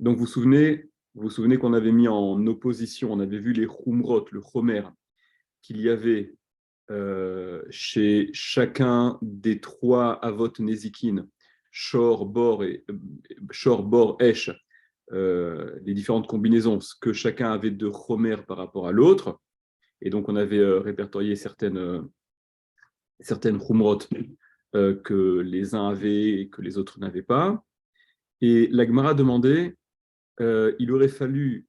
Donc, vous vous souvenez qu'on avait mis en opposition, on avait vu les Khumrot, le Chomer, qu'il y avait chez chacun des trois Avot Nezikin, Shor, Bor et Shor, Bor, Esh, les différentes combinaisons, ce que chacun avait de Chomer par rapport à l'autre. Et donc, on avait répertorié certaines Khumrot que les uns avaient et que les autres n'avaient pas. Et la Gemara demandait, il aurait fallu,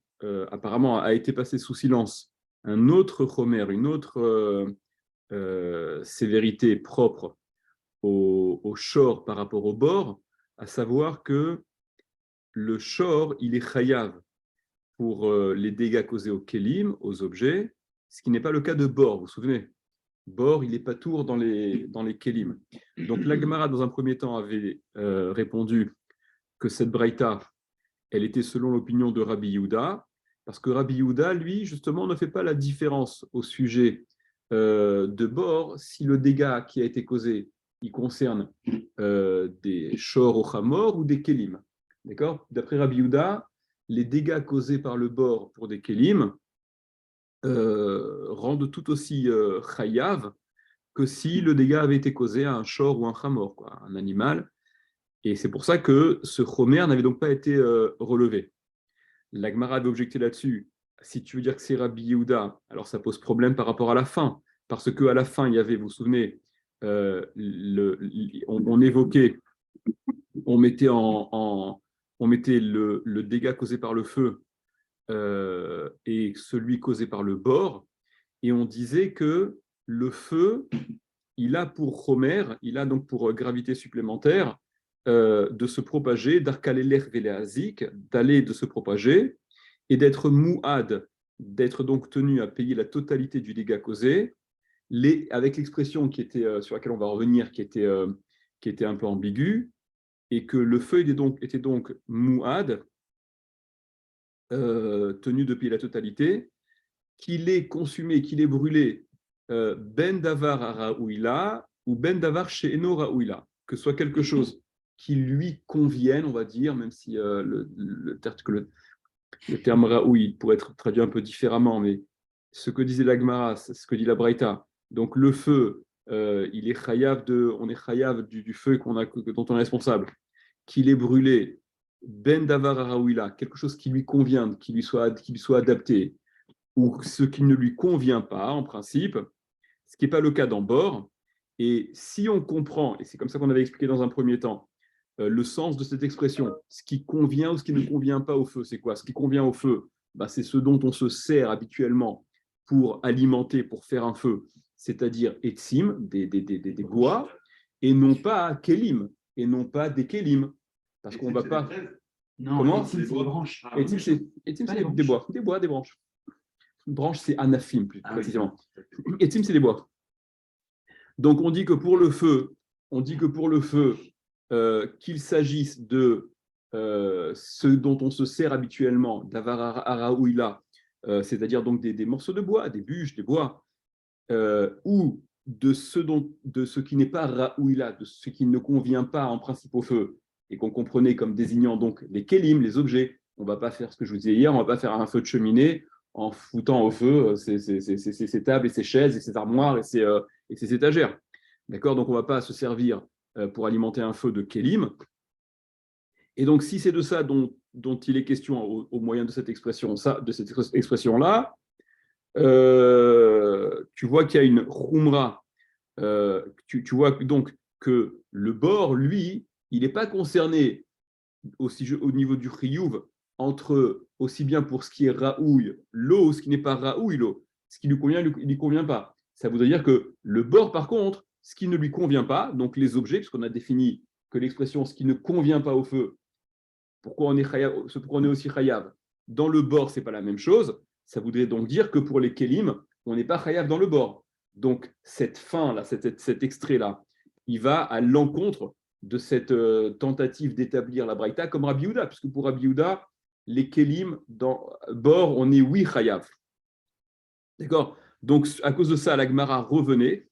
apparemment, a été passé sous silence, un autre Chomer, une autre sévérité propre au shor par rapport au bord, à savoir que le shor, il est chayav pour les dégâts causés aux kelim, aux objets, ce qui n'est pas le cas de bord, vous vous souvenez. Bord, il n'est pas tour dans les kelim. Donc la Gemara, dans un premier temps, avait répondu que cette braïta, elle était selon l'opinion de Rabbi Yehuda, parce que Rabbi Yehuda, lui, justement, ne fait pas la différence au sujet de bord si le dégât qui a été causé, il concerne des shor au chamor ou des kelim. D'accord. D'après Rabbi Yehuda, les dégâts causés par le bord pour des kelim rendent tout aussi chayav que si le dégât avait été causé à un shor ou un chamor, quoi, un animal. Et c'est pour ça que ce chomer n'avait donc pas été relevé. La Gemara avait objecté là-dessus. Si tu veux dire que c'est Rabbi Yehuda, alors ça pose problème par rapport à la fin. Parce qu'à la fin, il y avait, vous vous souvenez, on évoquait, on mettait, on mettait le dégât causé par le feu et celui causé par le bord. Et on disait que le feu, il a pour Homer, il a donc pour gravité supplémentaire de se propager, d'arkalelech veleazik, d'aller de se propager et d'être mouad, d'être donc tenu à payer la totalité du dégât causé, avec l'expression qui était, sur laquelle on va revenir, qui était un peu ambiguë, et que le feu était donc mouad, tenu de payer la totalité, qu'il est consumé, qu'il est brûlé, ben davar araouila ou ben davar she'eno raouila, que ce soit quelque chose qui lui convienne, on va dire, même si le terme raoui pourrait être traduit un peu différemment, mais ce que disait l'Agmara, c'est ce que dit la Braïta. Donc le feu, il est chayav on est chayav du feu dont on est responsable, qu'il est brûlé, ben davar raouila, quelque chose qui lui convient, qui lui soit adapté, ou ce qui ne lui convient pas, en principe, ce qui n'est pas le cas dans bord. Et si on comprend, et c'est comme ça qu'on avait expliqué dans un premier temps, le sens de cette expression, ce qui convient ou ce qui ne convient pas au feu, c'est quoi? Ce qui convient au feu, bah, c'est ce dont on se sert habituellement pour alimenter, pour faire un feu, c'est-à-dire etzim, des bois, et non pas kelim, et non pas des kelim. Parce qu'on ne va pas. Non, Comment? etzim, c'est les branches. Etzim, c'est des bois, des branches. Branche, c'est anafim, plus précisément. Etzim, c'est des bois. Donc, on dit que pour le feu, qu'il s'agisse de ce dont on se sert habituellement, d'avar araouila, c'est-à-dire donc des morceaux de bois, des bûches, des bois, ou de ce qui n'est pas raouila, de ce qui ne convient pas en principe au feu, et qu'on comprenait comme désignant donc les kélim, les objets. On ne va pas faire ce que je vous disais hier, on ne va pas faire un feu de cheminée en foutant au feu ces tables et ces chaises et ces armoires et ces étagères. D'accord. Donc on ne va pas se servir pour alimenter un feu de kélim. Et donc si c'est de ça dont il est question au moyen de cette expression-là, tu vois qu'il y a une khumra. Tu vois donc que le bord, lui, il n'est pas concerné au niveau du chiyuv entre aussi bien pour ce qui est raouille, l'eau, ce qui n'est pas raouille, l'eau. Ce qui lui convient, il ne lui convient pas. Ça voudrait dire que le bord, par contre, ce qui ne lui convient pas, donc les objets, puisqu'on a défini que l'expression ce qui ne convient pas au feu, pourquoi on est aussi chayav dans le bord, ce n'est pas la même chose. Ça voudrait donc dire que pour les kelim, on n'est pas chayav dans le bord. Donc cette fin-là, cet extrait-là, il va à l'encontre de cette tentative d'établir la braïta comme Rabbi Yehuda, puisque pour Rabbi Yehuda, les kelim dans bord, on est oui chayav. D'accord. Donc à cause de ça, la Gemara revenait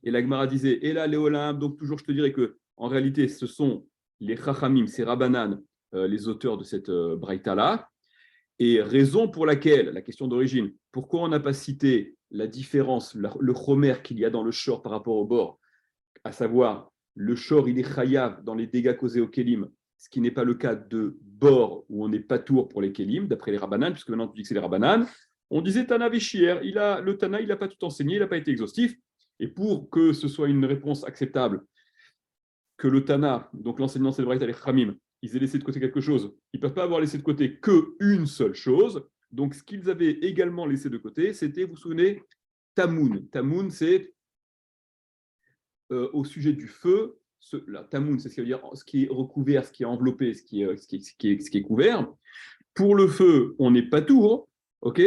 et la Gemara disait et là Léolam, donc toujours je te dirais que en réalité ce sont les chachamim, c'est Rabbanan les auteurs de cette braïta-là. Et raison pour laquelle, la question d'origine, pourquoi on n'a pas cité la différence, le chomer qu'il y a dans le shor par rapport au bord, à savoir le shor, il est chayav dans les dégâts causés au kélim, ce qui n'est pas le cas de bord où on n'est pas tour pour les kélim, d'après les rabbanan, puisque maintenant tu dis que c'est les rabbanan. On disait Tana Véchier, le Tana, il n'a pas tout enseigné, il n'a pas été exhaustif. Et pour que ce soit une réponse acceptable, que le Tana, donc l'enseignement c'est le Braïta, les Khamim, ils aient laissé de côté quelque chose, ils ne peuvent pas avoir laissé de côté qu'une seule chose. Donc, ce qu'ils avaient également laissé de côté, c'était, vous vous souvenez, Tamoun. Tamoun, c'est au sujet du feu. Tamoun, c'est ce qui veut dire ce qui est recouvert, ce qui est enveloppé, ce qui est couvert. Pour le feu, on n'est pas tour, ok,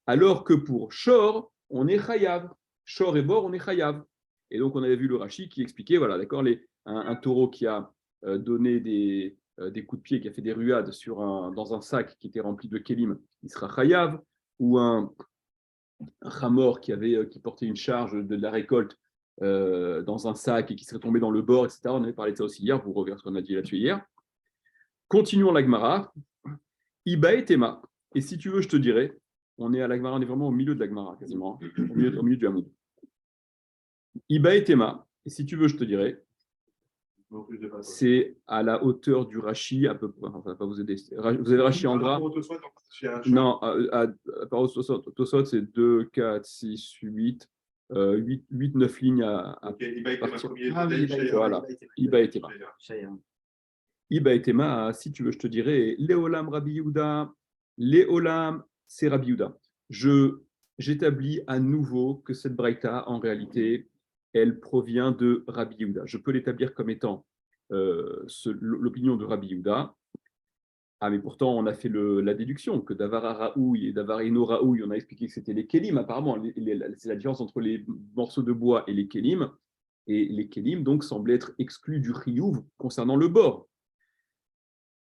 alors que pour Shor, on est Chayav. Shor et bord, on est Chayav. Et donc, on avait vu le Rashi qui expliquait, voilà, d'accord, un taureau qui a donné des coups de pied, qui a fait des ruades dans un sac qui était rempli de kélim, il sera chayav, ou un chamor qui portait une charge de la récolte dans un sac et qui serait tombé dans le bord, etc. On avait parlé de ça aussi hier, vous reverrez ce qu'on a dit là-dessus hier. Continuons l'Agmara. Iba et Tema. Et si tu veux, je te dirai, on est à l'Agmara, on est vraiment au milieu de l'Agmara, quasiment, au milieu du Hamoud. Iba et Tema. Et si tu veux, je te dirai, c'est à la hauteur du Rashi, à peu près. Enfin, ça ne va pas vous aider. Vous avez Rashi en gras? Non, par rapport au Tosot, c'est 2, 4, 6, 8, 8, 9 lignes à partir. Voilà, Iba et Tema. Iba et Tema, si tu veux, je te dirais, Léolam Rabbi Yehuda, Léolam, c'est Rabbi Yehuda. J'établis à nouveau que cette braïta, en réalité, elle provient de Rabbi Yehuda. Je peux l'établir comme étant l'opinion de Rabbi Yehuda. Ah, mais pourtant, on a fait la déduction que Davara Raoui et Davara Ino Raoui, on a expliqué que c'était les Kélim. Apparemment, c'est la différence entre les morceaux de bois et les Kélim. Et les Kélim, donc, semblent être exclus du Riyuv concernant le bord.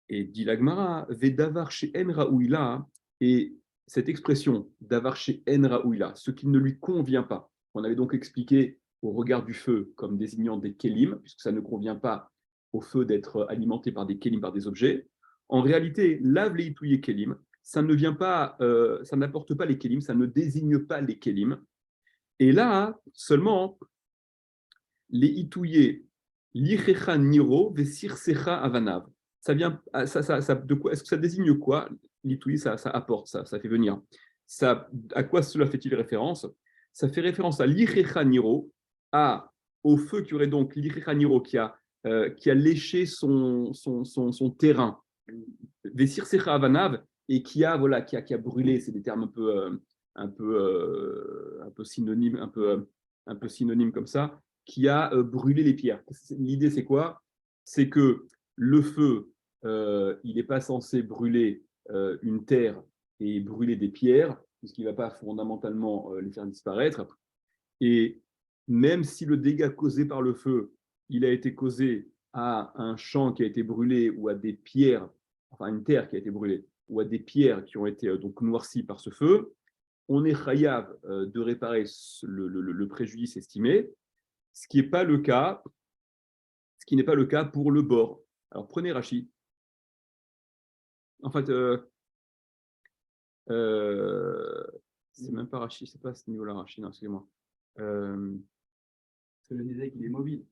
Et dit l'Agmara, Vedavar chez En Raouila, et cette expression, Davar chez En Raouila, ce qui ne lui convient pas. On avait donc expliqué au regard du feu comme désignant des kélim, puisque ça ne convient pas au feu d'être alimenté par des kélim, par des objets. En réalité, lave les itouye kélim, ça ne vient pas, ça n'apporte pas les kélim, ça ne désigne pas les kélim. Et là, seulement, les itouye lichecha niro vesirsecha avanav. Ça vient, de quoi, est-ce que ça désigne quoi? L'itouye, ça apporte, ça fait venir. À quoi cela fait-il référence? Ça fait référence à l'ichecha niro, au feu qui aurait donc l'ichecha niro qui a léché son terrain, vesirsecha avanav, et qui a brûlé. C'est des termes un peu synonymes, un peu synonymes comme ça, qui a brûlé les pierres. L'idée, c'est quoi? C'est que le feu, il n'est pas censé brûler une terre et brûler des pierres, puisqu'il ne va pas fondamentalement les faire disparaître. Et même si le dégât causé par le feu, il a été causé à un champ qui a été brûlé ou à des pierres, enfin une terre qui a été brûlée, ou à des pierres qui ont été donc noircies par ce feu, on est chayav de réparer le préjudice estimé, ce qui n'est pas le cas pour le bord. Alors prenez Rashi. En fait, c'est même pas Rashi, c'est pas à ce niveau-là Rashi, non, excusez-moi. Ça me disait qu'il est mobile.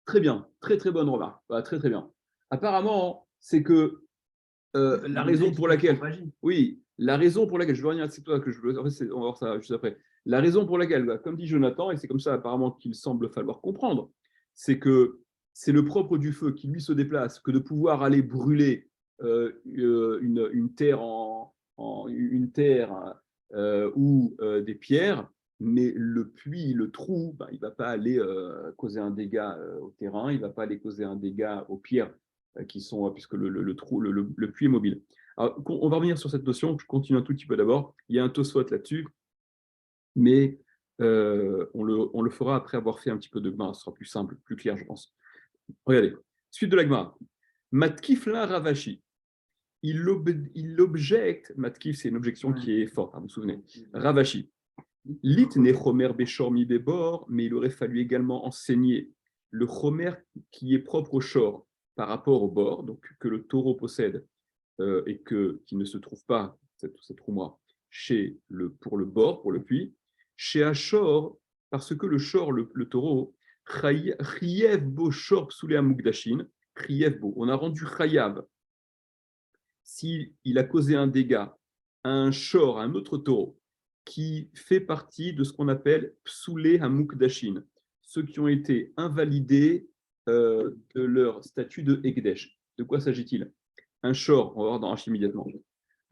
Très bien, très très bonne remarque. Très très bien. Apparemment, c'est que la raison pour laquelle, je veux rien, c'est toi que je veux. En fait, on va voir ça juste après. La raison pour laquelle, comme dit Jonathan, et c'est comme ça apparemment qu'il semble falloir comprendre, c'est que c'est le propre du feu qui lui se déplace que de pouvoir aller brûler une terre ou des pierres, mais le puits, le trou, il ne va pas aller causer un dégât au terrain, il ne va pas aller causer un dégât aux pierres qui sont, puisque le puits est mobile. Alors, on va revenir sur cette notion, je continue un tout petit peu d'abord. Il y a un Tosfot là-dessus, mais on le fera après avoir fait un petit peu de Gemara, ce sera plus simple, plus clair, je pense. Regardez, suite de la Gemara. Matkifla Ravashi. Il objecte, Matkif, c'est une objection qui est forte, vous vous souvenez. Ravashi. Lit ne chomer beshor mi bebor, mais il aurait fallu également enseigner le chomer qui est propre au shor, par rapport au bord, donc que le taureau possède et qui ne se trouve pas, cette roumra, pour le bord, pour le puits, chez Achor, parce que le shor, le taureau, Chiev bo shor psoulé amugdashin, Chiev bo, on a rendu chayav, s'il a causé un dégât à un shor, à un autre taureau, qui fait partie de ce qu'on appelle psoulé amugdashin, ceux qui ont été invalidés de leur statut de Ekdesh. De quoi s'agit-il? Un shor, on va voir dans Rashi immédiatement,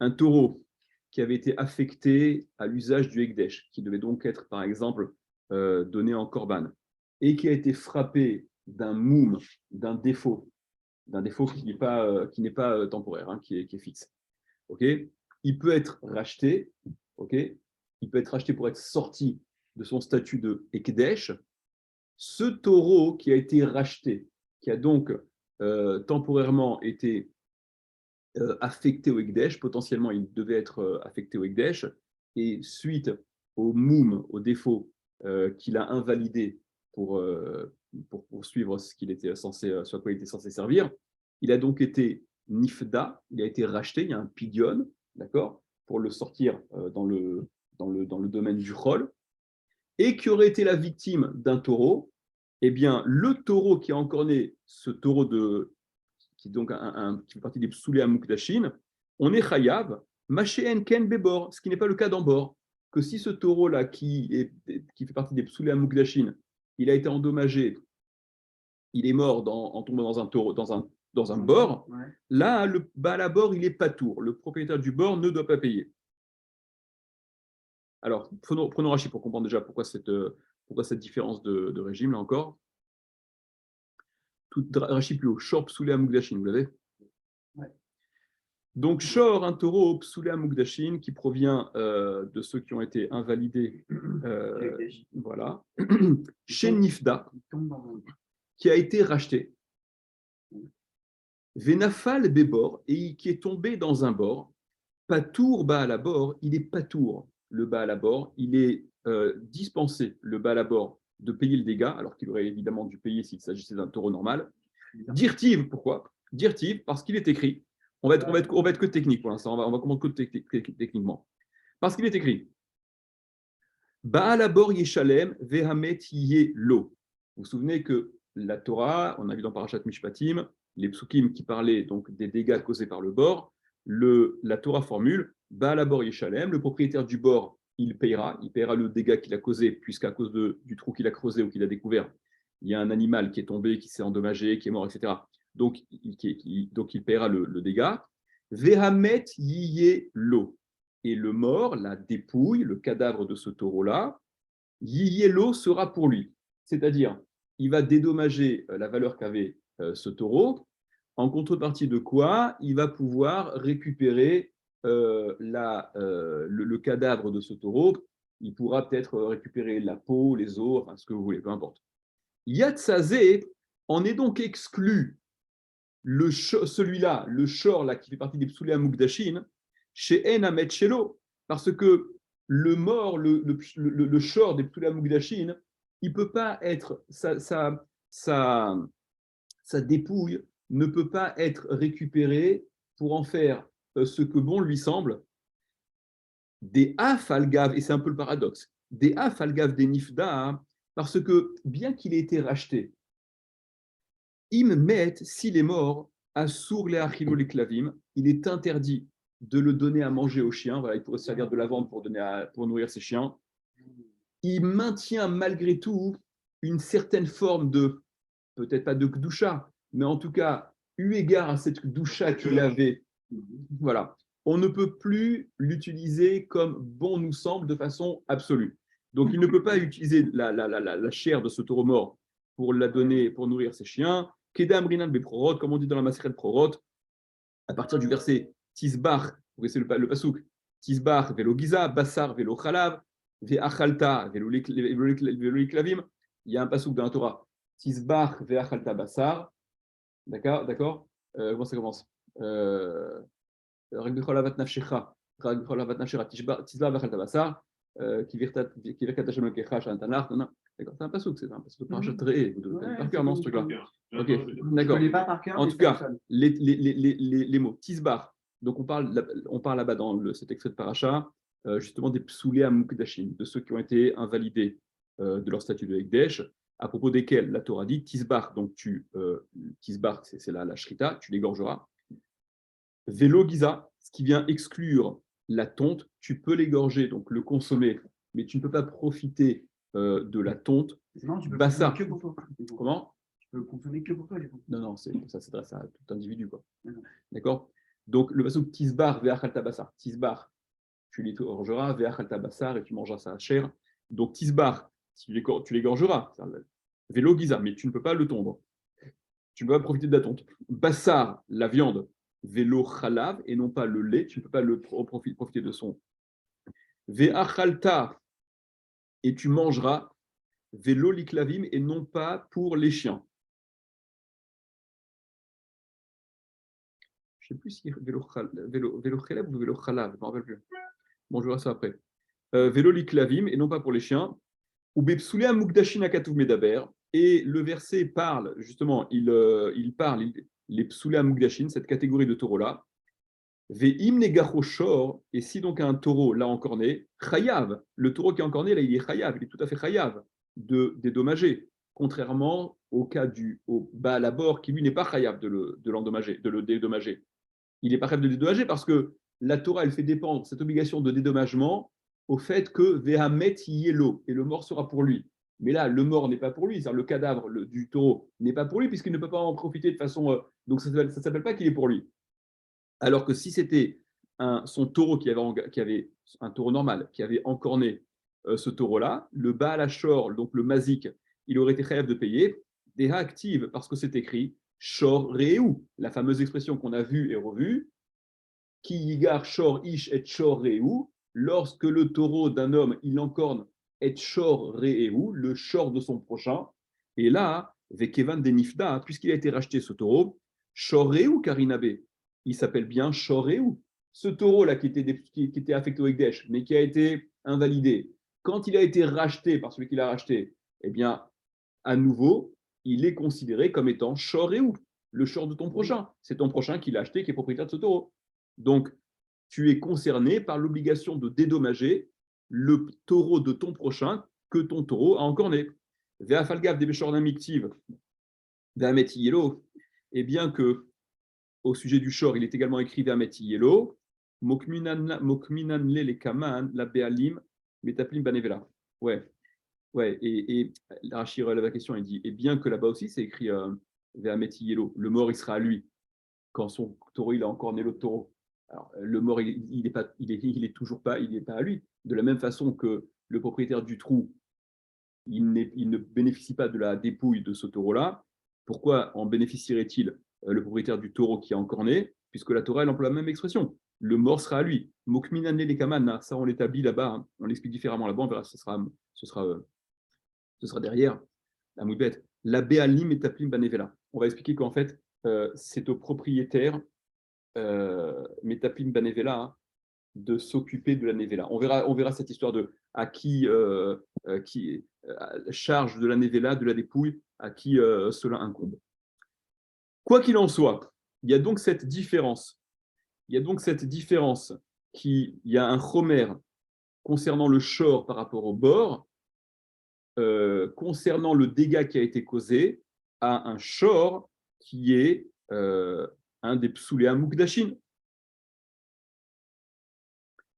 un taureau qui avait été affecté à l'usage du Ekdesh, qui devait donc être, par exemple, donné en korban, et qui a été frappé d'un moum, d'un défaut qui n'est pas temporaire, hein, qui est fixe. Okay, il peut être racheté, okay, il peut être racheté pour être sorti de son statut de Ekdesh. Ce taureau qui a été racheté, qui a donc temporairement été affecté au Ekdesh, potentiellement il devait être affecté au Ekdesh, et suite au moum, au défaut qu'il a invalidé pour poursuivre ce qu'il était censé, sur quoi il était censé servir, il a donc été nifda, il a été racheté, il y a un pidion, d'accord, pour le sortir dans le domaine du chol, et qui aurait été la victime d'un taureau, eh bien, le taureau qui a encore né, ce taureau qui est donc qui fait partie des psoulé à Mukdashin, on est chayav, machéen ken bebor, ce qui n'est pas le cas d'Ambor, que si ce taureau-là, qui fait partie des psoulé à Mukdashin, il a été endommagé, il est mort en tombant dans un taureau, dans un bord, ouais. Là, le Baal HaBor, il est patour. Le propriétaire du bord ne doit pas payer. Alors, prenons Rashi pour comprendre déjà pourquoi cette différence de régime, là encore. Tout Rashi plus haut, Shor psoulé à Mukdashin, vous l'avez? Ouais. Donc, Shor, un taureau psoulé à Mukdashin, qui provient de ceux qui ont été invalidés, voilà, chez Nifda, qui a été racheté. Venafal Bebor, et qui est tombé dans un bord. Patour Baal HaBor, il est patour, le Baal HaBor, il est dispensé, le Baal HaBor, de payer le dégât, alors qu'il aurait évidemment dû payer s'il s'agissait d'un taureau normal. Dirtiv, pourquoi? Dirtiv, parce qu'il est écrit. On va être que technique pour l'instant, on va comprendre que techniquement. Parce qu'il est écrit Baal HaBor Yeshalem Vehamet Yelo. Vous vous souvenez que la Torah, on a vu dans Parashat Mishpatim, les psukim qui parlaient donc des dégâts causés par le bord, la Torah formule Baal HaBor Yeshalem, le propriétaire du bord, il paiera le dégât qu'il a causé, puisqu'à cause du trou qu'il a creusé ou qu'il a découvert, il y a un animal qui est tombé, qui s'est endommagé, qui est mort, etc. Donc, il paiera le dégât. Vehamet Yiyelo. Et le mort, la dépouille, le cadavre de ce taureau-là, Yiyelo sera pour lui. C'est-à-dire, il va dédommager la valeur qu'avait ce taureau, en contrepartie de quoi il va pouvoir récupérer le cadavre de ce taureau. Il pourra peut-être récupérer la peau, les os, enfin ce que vous voulez, peu importe. Yatsazé en est donc exclu celui-là, le shor là, qui fait partie des psoulé à Mukdashin, chez Enamet Shelo, parce que le mort, le shor des psoulé à Mukdashin, il ne peut pas être, sa dépouille ne peut pas être récupérée pour en faire ce que bon lui semble, des afalgav, et c'est un peu le paradoxe, des afalgav des nifda, parce que bien qu'il ait été racheté, im met, s'il est mort, assour les achilo les clavim, il est interdit de le donner à manger aux chiens. Voilà, il pourrait se servir de la vente pour nourrir ses chiens. Il maintient malgré tout une certaine forme de, peut-être pas de kdusha, mais en tout cas, eu égard à cette kdusha qu'il avait, voilà, on ne peut plus l'utiliser comme bon nous semble de façon absolue. Donc, il ne peut pas utiliser la chair de ce taureau mort pour la donner, pour nourrir ses chiens. Kedam rinan beprorot, comme on dit dans la Maseret Prorot, à partir du verset Tisbach, vous connaissez le pasouk, Tisbach velo giza, Bassar velo chalav, ve'achalta velo liklavim. Il y a un pasouk dans la Torah, Tisbach ve'achalta Bassar. D'accord. Comment ça commence Rag bechol avat nafshecha, Rag bechol avat nafshecha, Tisbach ve'achalta Bassar, ki virkat Hashem lokecha shantanach. D'accord, c'est un passouk, c'est un passouk parachat très. Vous devez connaître par cœur, non, ce truc-là. Ok, Je d'accord. connais pas par cœur, En mais tout ça me cas, sonne. les mots tisbar. Donc, on parle là-bas dans cet extrait de paracha, justement des psoulé à mukdashim, de ceux qui ont été invalidés de leur statut de Ekdesh, à propos desquels la Torah dit tisbar. Donc, tisbar, c'est la shrita, tu l'égorgeras. Vélo giza, ce qui vient exclure la tonte, tu peux l'égorger, donc le consommer, mais tu ne peux pas profiter de la tonte. Non, tu peux le Bassa. consommer que pour toi. Comment? Tu peux le consommer que pour toi, du coup. Non, ça s'adresse à tout individu, quoi. D'accord. D'accord? Donc, le passouk tisbar ve'achalta bassar. Tisbar, tu l'égorgeras, ve'achalta bassar, et tu mangeras sa chair. Donc, tisbar, tu l'égorgeras. Vélo giza, mais tu ne peux pas le tondre. Tu ne peux pas profiter de la tonte. Bassar, la viande. Vélo chalav, et non pas le lait, tu ne peux pas profiter de son. Ve'achalta, et tu mangeras. Vélo liklavim, et non pas pour les chiens. Je ne sais plus si vélo chalav ou vélo chalav, je ne me rappelle plus. Bon, je verrai ça après. Vélo liklavim, et non pas pour les chiens. Ou bepsoulé mukdashin akatuv medaber. Et le verset parle, justement, il parle, les psoulé mukdashin, cette catégorie de taureaux-là. Ve'im negacho shor, et si donc un taureau l'a encorné, chayav, le taureau qui est encorné, là, il est chayav, il est tout à fait chayav de dédommager, contrairement au cas au Baal Habor, qui lui n'est pas chayav de l'endommager, de le dédommager. Il n'est pas chayav de le dédommager parce que la Torah, elle fait dépendre cette obligation de dédommagement au fait que Vehamet yelo, et le mort sera pour lui. Mais là, le mort n'est pas pour lui, c'est-à-dire le cadavre du taureau n'est pas pour lui, puisqu'il ne peut pas en profiter de façon. Donc ça ne s'appelle pas qu'il est pour lui. Alors que si c'était son taureau qui avait un taureau normal, qui avait encorné ce taureau-là, le Baal Hashor, donc le Mazik, il aurait été capable de payer. Deha active, parce que c'est écrit Shor Reu, la fameuse expression qu'on a vue et revue, Ki yigar Shor Ish et Shor Reu, lorsque le taureau d'un homme, il encorne et Shor Reu, le Shor de son prochain. Et là, Vekevan Denifda, puisqu'il a été racheté ce taureau, Shor Reu Karinabe, il s'appelle bien Shor Reu. Ce taureau-là qui était affecté au Ekdesh, mais qui a été invalidé, quand il a été racheté par celui qui l'a racheté, eh bien, à nouveau, il est considéré comme étant Shor Reu, le Shor de ton prochain. C'est ton prochain qui l'a acheté, qui est propriétaire de ce taureau. Donc, tu es concerné par l'obligation de dédommager le taureau de ton prochain que ton taureau a encorné. Ve'afalgav de Beshornamiktiv, Ve'amet Yelo, et bien que au sujet du shor, il est également écrit Ve'amet Yelo, Mokminan le kaman, la bealim, metaplim banevela. Ouais, et Rashi relève la question, il dit, et bien que là-bas aussi, c'est écrit Ve'amet Yelo, le mort, il sera à lui, quand son taureau, il a encorné l'autre taureau. Alors, le mort, il est toujours pas, il n'est pas à lui. De la même façon que le propriétaire du trou, il ne bénéficie pas de la dépouille de ce taureau-là. Pourquoi en bénéficierait-il le propriétaire du taureau qui a encorné? Puisque la Torah, elle emploie la même expression. Le mort sera à lui. Mokminane les kamana, ça on l'établit là-bas, hein. On l'explique différemment là-bas, on verra, ce sera derrière la moudbette. La béalim et taplim banevela. On va expliquer qu'en fait, c'est au propriétaire Metapim Banevela, hein, de s'occuper de la Nevela. On verra cette histoire de à qui charge de la Nevela, de la dépouille, à qui cela incombe. Quoi qu'il en soit, il y a donc cette différence. Il y a un chomer concernant le shor par rapport au bord, concernant le dégât qui a été causé, à un shor qui est un des psoulé mukdashin.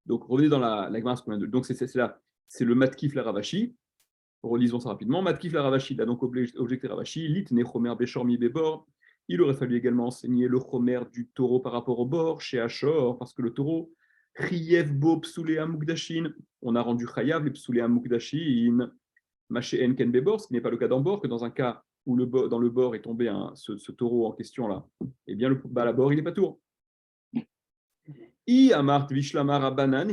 Donc, revenez dans la Gemara. Donc, c'est le Matkif la Ravashi. Relisons ça rapidement. Matkif la Ravashi, il a donc objecté Ravashi. Lit ne chomer beshormi bebor. Il aurait fallu également enseigner le chomer du taureau par rapport au bord, chez Achor, parce que le taureau, Chiyev bo psoulé amukdashin, on a rendu Chayav les psoulé amukdashin, maché enken bebor, ce qui n'est pas le cas dans bord, que dans un cas où dans le bord est tombé ce taureau en question là, eh bien, le bord, il n'est pas tour. Amart Vishlamar Rabanan,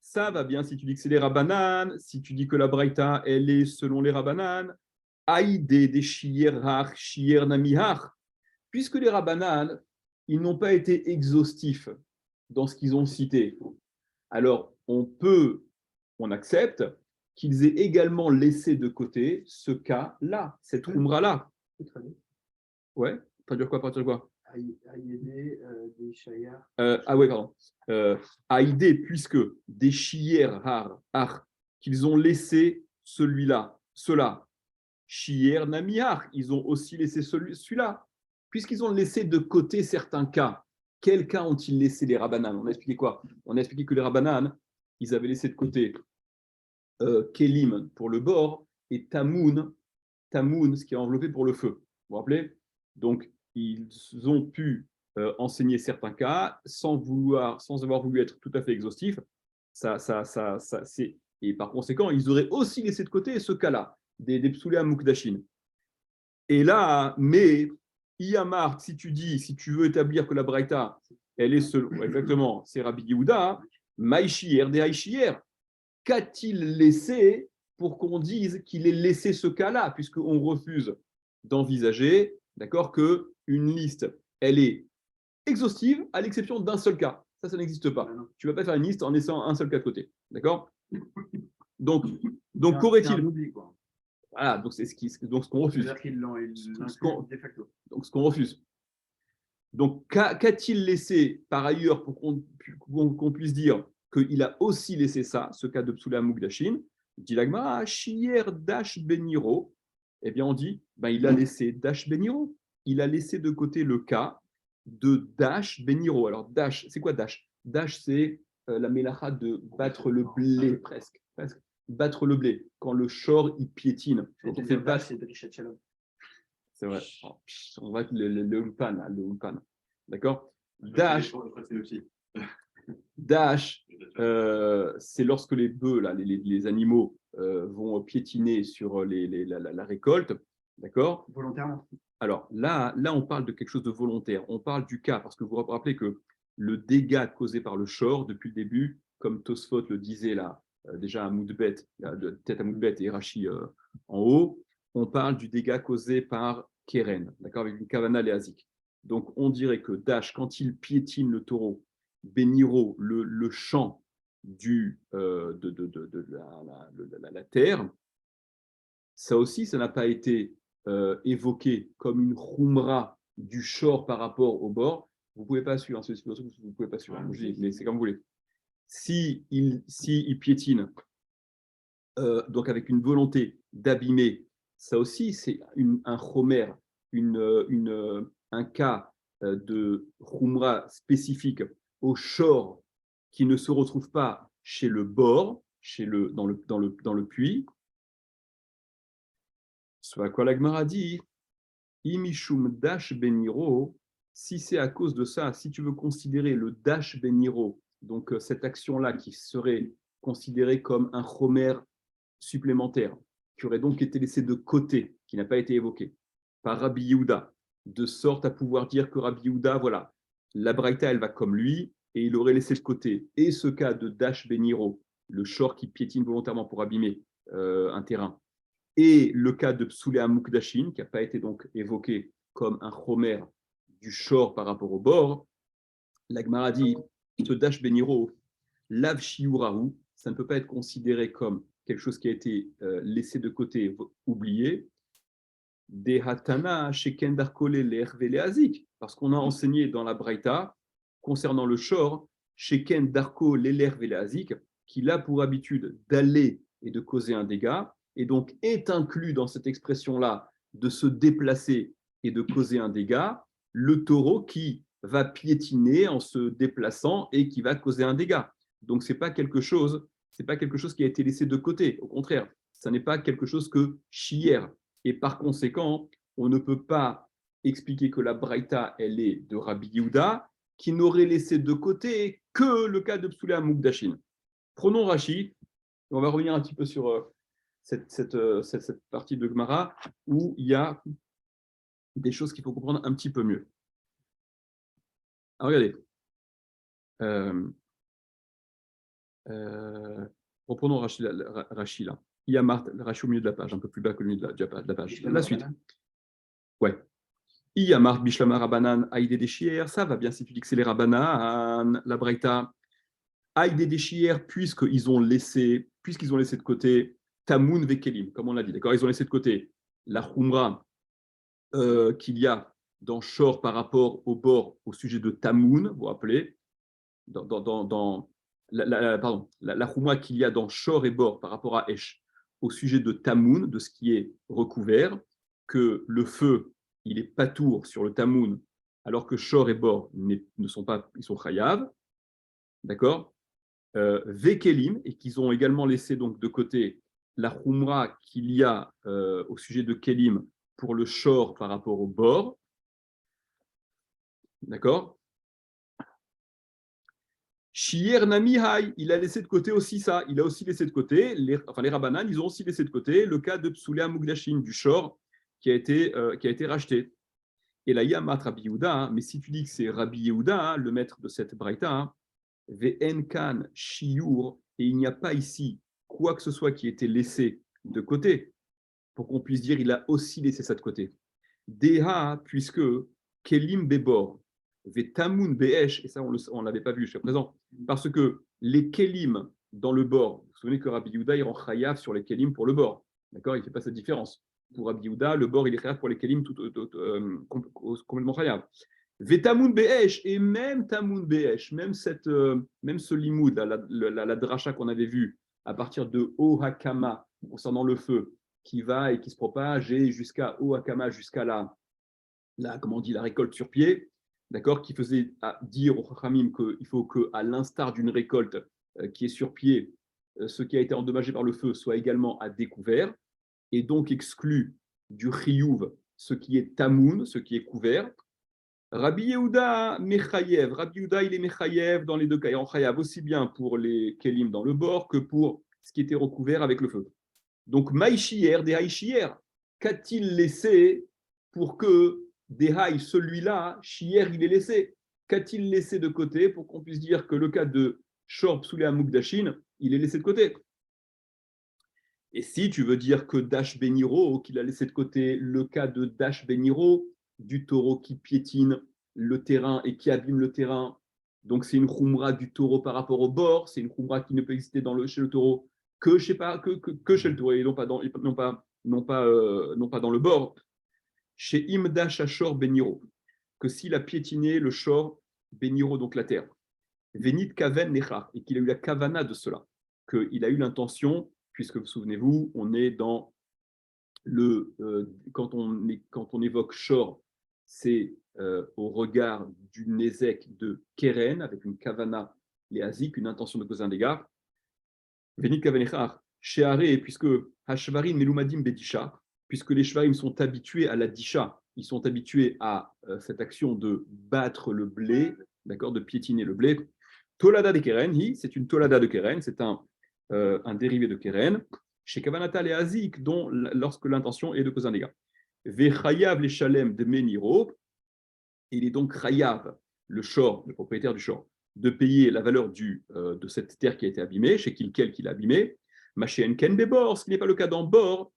ça va bien si tu dis que c'est les Rabanan, si tu dis que la Braïta, elle est selon les Rabanan, Aïde des Shierach, Shier Namihach, puisque les Rabanan, ils n'ont pas été exhaustifs dans ce qu'ils ont cité. Alors, on accepte qu'ils aient également laissé de côté ce cas-là, cette Khumra-là. Ouais, traduire quoi, à partir de quoi? Ah ouais, pardon. Haïdé, puisque des chier har, qu'ils ont laissé celui-là, cela. Chier namihar, ils ont aussi laissé celui-là. Puisqu'ils ont laissé de côté certains cas, quels cas ont-ils laissé les Rabbanan? On a expliqué quoi? On a expliqué que les Rabbanan, ils avaient laissé de côté Kélim pour le bord et Tamoun, ce qui est enveloppé pour le feu. Vous vous rappelez? Donc, ils ont pu enseigner certains cas sans avoir voulu être tout à fait exhaustif. Et par conséquent, ils auraient aussi laissé de côté ce cas-là, des psoulé mukdashin. Et là, mais Iyamar, si tu veux établir que la Braïta, elle est selon, exactement, c'est Rabbi Yehuda, Maïchier, Dehaïchier, qu'a-t-il laissé pour qu'on dise qu'il ait laissé ce cas-là, puisqu'on refuse d'envisager, d'accord, qu'une liste, elle est exhaustive à l'exception d'un seul cas. Ça n'existe pas. Tu ne vas pas faire une liste en laissant un seul cas de côté. D'accord? Donc qu'aurait-il? Voilà, donc c'est ce qu'on refuse. Donc ce qu'on refuse. Donc qu'a-t-il laissé par ailleurs pour qu'on puisse dire qu'il a aussi laissé ça, ce cas de Psoula Mukdashin? Dit l'Agmara, Shier Dash Beniro. Eh bien, on dit, il a laissé Dash Beniro. Il a laissé de côté le cas de Dash Beniro. Alors, Dash, c'est quoi Dash? Dash, c'est la mélacha de battre le blé, presque. Battre le blé, quand le shor, il piétine. Quand on fait battre. C'est vrai. On va être le ulpan, le ulpan. D'accord? Dash. Dash, c'est lorsque les bœufs, là, les animaux, vont piétiner sur la récolte. D'accord? Volontairement. Alors là, on parle de quelque chose de volontaire. On parle du cas, parce que vous vous rappelez que le dégât causé par le shor, depuis le début, comme Tosfot le disait là, déjà à Moudbet, tête à Moudbet et Rachi en haut, on parle du dégât causé par Keren, d'accord, avec une kavana léazik. Donc on dirait que Dash, quand il piétine le taureau, Beniro, le champ de la terre, ça aussi, ça n'a pas été évoqué comme une khumra du shor par rapport au bord. Vous ne pouvez pas suivre, vous ne pouvez pas suivre, je dis, mais c'est comme vous voulez. Si il piétine, donc avec une volonté d'abîmer, ça aussi, c'est un chomer, un cas de khumra spécifique au shor qui ne se retrouve pas chez le bord, dans le puits. Soit quoi la Gemara dit, Imishum Dash Beniro, si c'est à cause de ça, si tu veux considérer le Dash Beniro, donc cette action-là qui serait considérée comme un chomer supplémentaire, qui aurait donc été laissé de côté, qui n'a pas été évoqué par Rabbi Yehuda, de sorte à pouvoir dire que Rabbi Yehuda, voilà, la Braïta, elle va comme lui, et il aurait laissé de côté, et ce cas de Dash Beniro, le short qui piétine volontairement pour abîmer un terrain, et le cas de Psoulé Mukdashin, qui n'a pas été donc évoqué comme un chomer du shor par rapport au bord, la Gemara dit, ce Dash Beniro, Lav Shiurahu, ça ne peut pas être considéré comme quelque chose qui a été laissé de côté, oublié. Dehatana Sheken Darkole Lerveleazik, parce qu'on a enseigné dans la Braïta, concernant le shor, Sheken Darko Lerveleazik, qu'il a pour habitude d'aller et de causer un dégât, et donc est inclus dans cette expression-là de se déplacer et de causer un dégât, le taureau qui va piétiner en se déplaçant et qui va causer un dégât. Donc c'est pas quelque chose qui a été laissé de côté. Au contraire, ça n'est pas quelque chose que chier. Et par conséquent, on ne peut pas expliquer que la Braïta, elle est de Rabbi Yehuda, qui n'aurait laissé de côté que le cas de Psoulé Mukdashin. Prenons Rashi, on va revenir un petit peu sur cette partie de Gemara où il y a des choses qu'il faut comprendre un petit peu mieux. Alors, regardez. Reprenons Rashi là. Il y a Rashi au milieu de la page, un peu plus bas que le milieu de la page. La suite. Ouais. Il y a Marc Bishlama Rabanan, Aïdé Deshier, ça va bien si tu dis que c'est les Rabanan, la Braïta. Aïdé Deshier, puisqu'ils ont laissé de côté Tamoun Vekelim, comme on l'a dit. D'accord, ils ont laissé de côté la Khumra qu'il y a dans Shor par rapport au bord au sujet de Tamoun, vous vous rappelez, dans la Khumra qu'il y a dans Shor et bord par rapport à Esh au sujet de Tamoun, de ce qui est recouvert, que le feu, il est patour sur le Tamoun, alors que Shor et bord ne sont pas, ils sont chayav, d'accord, Vekelim, et qu'ils ont également laissé donc de côté la Khumra qu'il y a au sujet de Kelim pour le Shor par rapport au bord, d'accord. Shier Namihai, il a laissé de côté aussi ça. Il a aussi laissé de côté, les Rabbanan, ils ont aussi laissé de côté le cas de Psoulé Mugdashin, du Shor, qui a été racheté. Et là, il y a Mat Rabbi Yehuda, hein, mais si tu dis que c'est Rabbi Yehuda, hein, le maître de cette braïta, hein, Ve'en kan shiur, et il n'y a pas ici quoi que ce soit qui ait été laissé de côté, pour qu'on puisse dire il a aussi laissé ça de côté. Deha, puisque Kelim Bebor, Vetamun Beesh, et ça on ne l'avait pas vu jusqu'à présent, parce que les Kelim dans le bord, vous vous souvenez que Rabbi Yehuda il rend chayav sur les Kelim pour le bord, d'accord, il ne fait pas cette différence. Pour Rabbi Yehuda, le bord il est chayav pour les Kelim complètement chayav. Vetamun Beesh, et même Tamun Beesh, même ce limoud, la dracha qu'on avait vu à partir de Ohakama concernant le feu, qui va et qui se propage et jusqu'à Ohakama, jusqu'à comment on dit, la récolte sur pied, d'accord, qui faisait dire au Chachamim qu'il faut qu'à l'instar d'une récolte qui est sur pied, ce qui a été endommagé par le feu soit également à découvert, et donc exclut du chiyuv ce qui est tamoun, ce qui est couvert. Rabbi Yehuda mechayev, Rabbi Yehuda il est mechayev dans les deux cas, en chayav aussi bien pour les kelim dans le bord que pour ce qui était recouvert avec le feu. Donc maïchier, des haïchier, qu'a-t-il laissé pour que des haï, celui-là, chier, il est laissé? Qu'a-t-il laissé de côté pour qu'on puisse dire que le cas de Shor Psoulé Amukdashin, il est laissé de côté? Et si tu veux dire que Dash Beniro, qu'il a laissé de côté le cas de Dash Beniro, du taureau qui piétine le terrain et qui abîme le terrain, donc c'est une khumra du taureau par rapport au bord, c'est une khumra qui ne peut exister chez le taureau que chez le taureau et non pas dans le bord. Chez Imda Shachor Beniro, que s'il a piétiné le shor Beniro, donc la terre, Venit Kaven Nechar, et qu'il a eu la kavana de cela, qu'il a eu l'intention, puisque vous souvenez-vous, on est dans quand on évoque shor, c'est au regard du Nézek de Keren, avec une kavana léazik, une intention de causer un dégât. Venit Kaven Nechar, Sheare, puisque Hashvarim Melumadim Bedisha, puisque les Shvarim sont habitués à la disha, ils sont habitués à cette action de battre le blé, d'accord, de piétiner le blé. Tolada de Keren, c'est une Tolada de Keren, c'est un dérivé de Keren, chez Kavanata et Azik, dont lorsque l'intention est de causer un dégât. Vechayav les Shalem de Meniro, il est donc Chayav, le shor, le propriétaire du shor, de payer la valeur de cette terre qui a été abîmée, chez lequel qu'il a abîmé, Machéen Ken Bebor, ce qui n'est pas le cas dans Bor.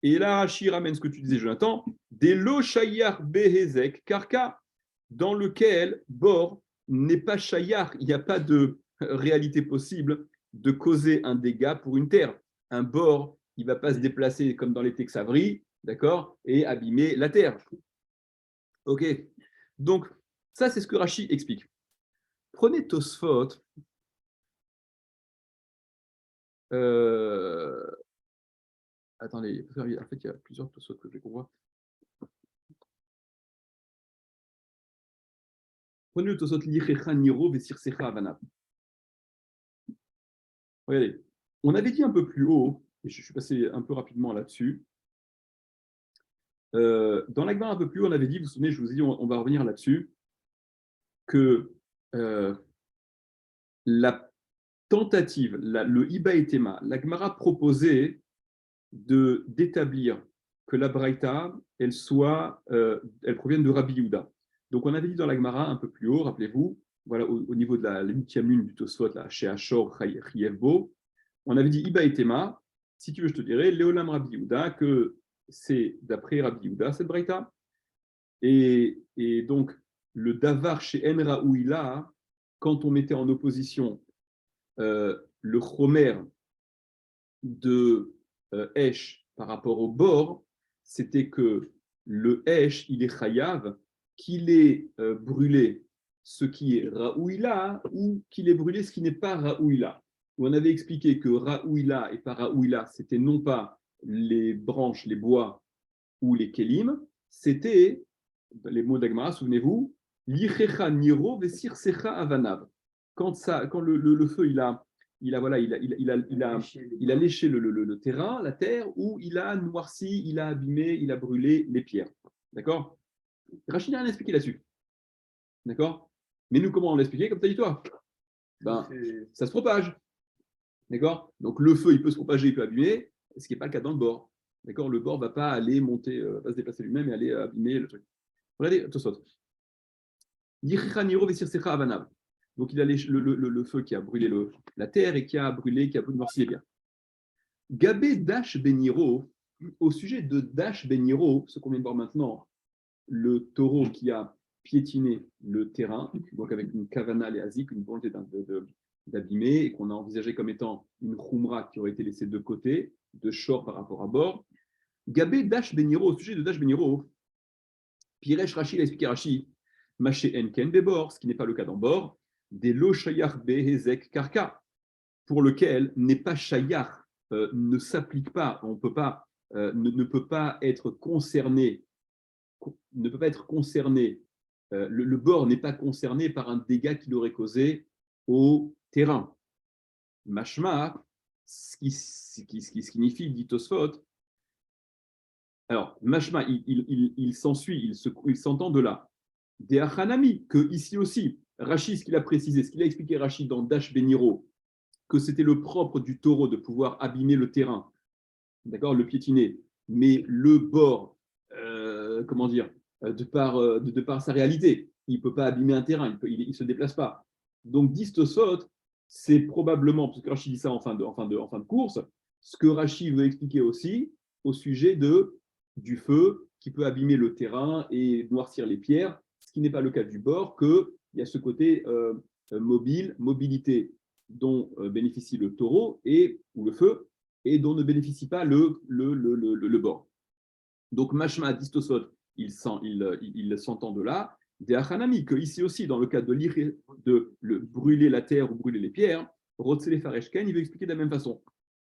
Et là, Rachid ramène ce que tu disais, Jonathan, des Lo Shayar Behezek Karka, dans lequel Bor n'est pas Shayar, il n'y a pas de réalité possible de causer un dégât pour une terre. Un bord, il ne va pas se déplacer comme dans les Texavries, d'accord, et abîmer la terre. Ok. Donc, ça, c'est ce que Rachid explique. Prenez Tosfot. Attendez, en fait, il y a plusieurs Tosfot que je comprends. Prenez le Tosfot Lichecha Niro Vesirsecha Avanab. Regardez, on avait dit un peu plus haut, et je suis passé un peu rapidement là-dessus. Dans l'Agmara un peu plus haut, on avait dit, vous vous souvenez, je vous ai dit, on va revenir là-dessus, que la tentative, le Iba et Tema, l'Agmara proposait d'établir que la Braïta, elle provienne de Rabbi Yehuda. Donc on avait dit dans l'Agmara un peu plus haut, rappelez-vous, voilà, au niveau de la 8e lune du Tosfot, là, chez Ashor Chiyevbo, on avait dit Iba et Tema, si tu veux, je te dirais, Léolam Rabbi Yehuda, que c'est d'après Rabbi Yehuda, cette Braïta. Et donc, le Davar chez En Raouila, quand on mettait en opposition le Chomer de Esh par rapport au bord, c'était que le Esh, il est chayav, qu'il ait brûlé ce qui est Raouila ou qu'il ait brûlé ce qui n'est pas Raouila. On avait expliqué que Raouila et pas Raouila, c'était non pas les branches, les bois ou les kelim, c'était les mots d'Agmara, souvenez-vous, Lichecha niro vesirsecha avanav. Quand le feu, il a léché le terrain, la terre, ou il a noirci, il a abîmé, il a brûlé les pierres. D'accord? Rachid n'a rien expliqué là-dessus. D'accord? Mais nous, comment on l'a expliqué? Comme tu as dit toi. Ben, ça se propage. D'accord? Donc le feu, il peut se propager, il peut abîmer, ce qui n'est pas le cas dans le bord. D'accord? Le bord ne va pas aller monter, va se déplacer lui-même et aller abîmer le truc. Regardez, tout saute. Donc il a le feu qui a brûlé la terre et qui a brûlé noirci les pierres. Gabé Dash Beniro, au sujet de Dash Beniro, ce qu'on vient de voir maintenant, le taureau qui a piétiné le terrain, donc avec une kavana léazik, une volonté d'abîmer, et qu'on a envisagé comme étant une khumra qui aurait été laissée de côté, de short par rapport à bord. Gabé Dash Beniro, au sujet de Dash Beniro, Piresh Rashi, il a expliqué Rashi, Maché Enken Bebor, ce qui n'est pas le cas dans bord, des lo shayar behezek karka, pour lequel n'est pas shayar, ne s'applique pas, on peut pas, ne peut pas être concerné, le bord n'est pas concerné par un dégât qu'il aurait causé au terrain. Mashma, ce qui signifie, dit Tosfot, alors, Mashma, il s'ensuit, il s'entend de là. Des Achanami, que ici aussi, Rachid, ce qu'il a précisé, ce qu'il a expliqué Rachid dans Dash Beniro, que c'était le propre du taureau de pouvoir abîmer le terrain, d'accord, le piétiner, mais le bord, comment dire, de par sa réalité, il ne peut pas abîmer un terrain, il ne se déplace pas. Donc, Distosot, c'est probablement, parce que Rachid dit ça en fin de course, ce que Rachid veut expliquer aussi au sujet du feu qui peut abîmer le terrain et noircir les pierres, ce qui n'est pas le cas du bord, qu'il y a ce côté mobilité dont bénéficie le taureau ou le feu, et dont ne bénéficie pas le bord. Donc, Mashma Distosot, il s'entend de là. Des Achanami, que ici aussi, dans le cas de brûler la terre ou brûler les pierres, Rotsele Fareshken, il veut expliquer de la même façon.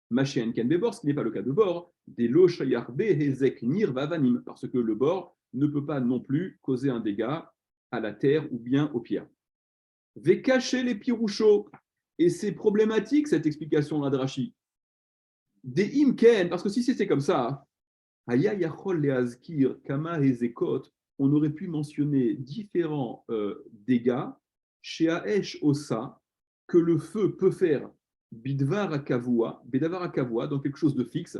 Machien Ken Bebor, ce qui n'est pas le cas de bord, des Lo Shayarbe Hezek Nir Vavanim, parce que le bord ne peut pas non plus causer un dégât à la terre ou bien aux pierres. Ve cacher les pirouchos, et c'est problématique cette explication-là de Rashi. Des Imken, parce que si c'était comme ça, Aya Yachol Leazkir Kama Hezekot, on aurait pu mentionner différents dégâts chez Aesh Osa que le feu peut faire Bidvar Akavua, Bedavar Akavua, dans quelque chose de fixe,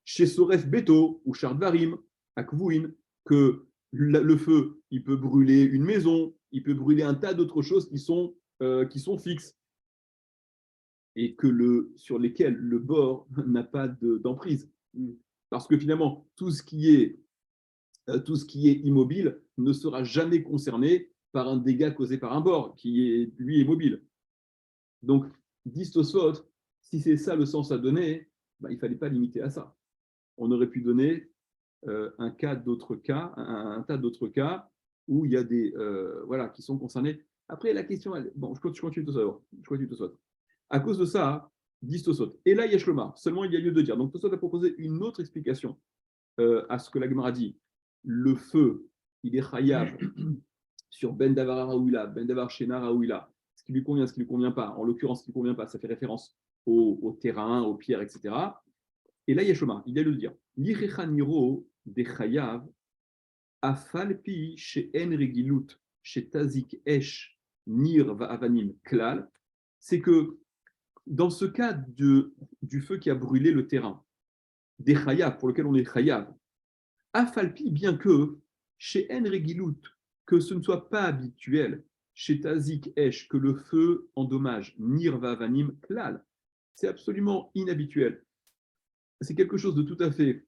chez Soref Beto ou Shardvarim, Akvuin, que le feu, il peut brûler une maison, il peut brûler un tas d'autres choses qui sont fixes et sur lesquelles le bord n'a pas d'emprise. Parce que finalement, tout ce qui est immobile ne sera jamais concerné par un dégât causé par un bord qui est, lui, immobile. Donc, Distosot, si c'est ça le sens à donner, il ne fallait pas limiter à ça. On aurait pu donner un tas d'autres cas où il y a des qui sont concernés. Après, la question, je continue tout ça. À cause de ça, Distosot. Et là, il y a Shlomar. Seulement, il y a lieu de dire. Donc, Tosot a proposé une autre explication à ce que la Gemara dit. Le feu, il est chayav sur Ben Davar Raoula, Ben Davar Shena Raoula, ce qui lui convient, ce qui ne lui convient pas. En l'occurrence, ce qui ne lui convient pas, ça fait référence au terrain, aux pierres, etc. Et là, il y a Shoma, il y a le dire. L'Irechaniro de chayav, afalpi chez En Regilut, chez Tazik Esh, Nir va Avanim Klal, c'est que dans ce cas du feu qui a brûlé le terrain, des chayav, pour lequel on est chayav, afalpi, bien que chez En Regilut, que ce ne soit pas habituel, chez Tazik Esh, que le feu endommage, Nir va Avanim Klal, c'est absolument inhabituel. C'est quelque chose de tout à fait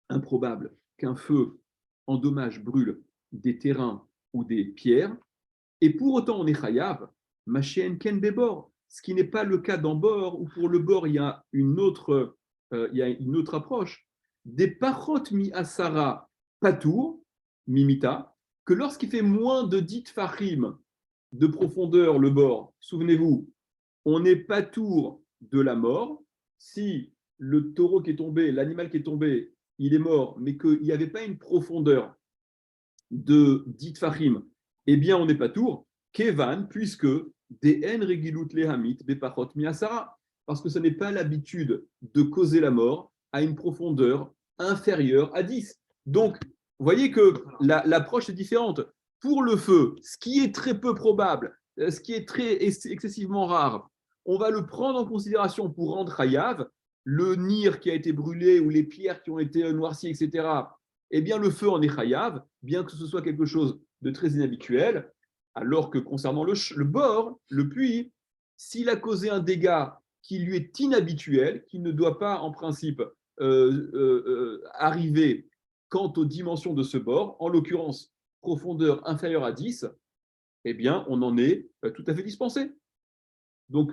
improbable qu'un feu endommage, brûle des terrains ou des pierres, et pour autant on est chayav, machien ken bebor. ce qui n'est pas le cas dans bord, où pour le bord, il y a une autre approche. Des parot mi asara patour, mimita, que lorsqu'il fait moins de 10 fachim de profondeur, le bord, souvenez-vous, on n'est pas tour de la mort. Si le taureau qui est tombé, l'animal qui est tombé, il est mort, mais qu'il n'y avait pas une profondeur de 10 fachim, eh bien, on n'est pas tour. Kevan, puisque des en regilut lehamit bepachot miasara, parce que ce n'est pas l'habitude de causer la mort à une profondeur inférieure à 10. Donc, vous voyez que l'approche est différente. Pour le feu, ce qui est très peu probable, ce qui est très excessivement rare, on va le prendre en considération pour rendre hayav. Le nir qui a été brûlé ou les pierres qui ont été noircies, etc., eh bien, le feu en est chayav, bien que ce soit quelque chose de très inhabituel, alors que concernant le bord, le puits, s'il a causé un dégât qui lui est inhabituel, qui ne doit pas, en principe, arriver quant aux dimensions de ce bord, en l'occurrence, profondeur inférieure à 10, eh bien, on en est tout à fait dispensé. Donc,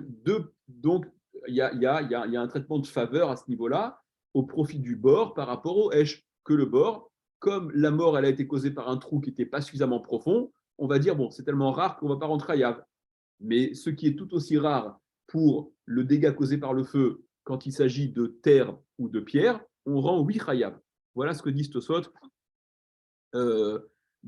il y a un traitement de faveur à ce niveau-là, au profit du bord par rapport au Hesh, que le bord, comme la mort elle a été causée par un trou qui n'était pas suffisamment profond, on va dire, bon, c'est tellement rare qu'on ne va pas rentrer à Yav. Mais ce qui est tout aussi rare pour le dégât causé par le feu, quand il s'agit de terre ou de pierre, on rend oui Chayav. Voilà ce que dit Tosot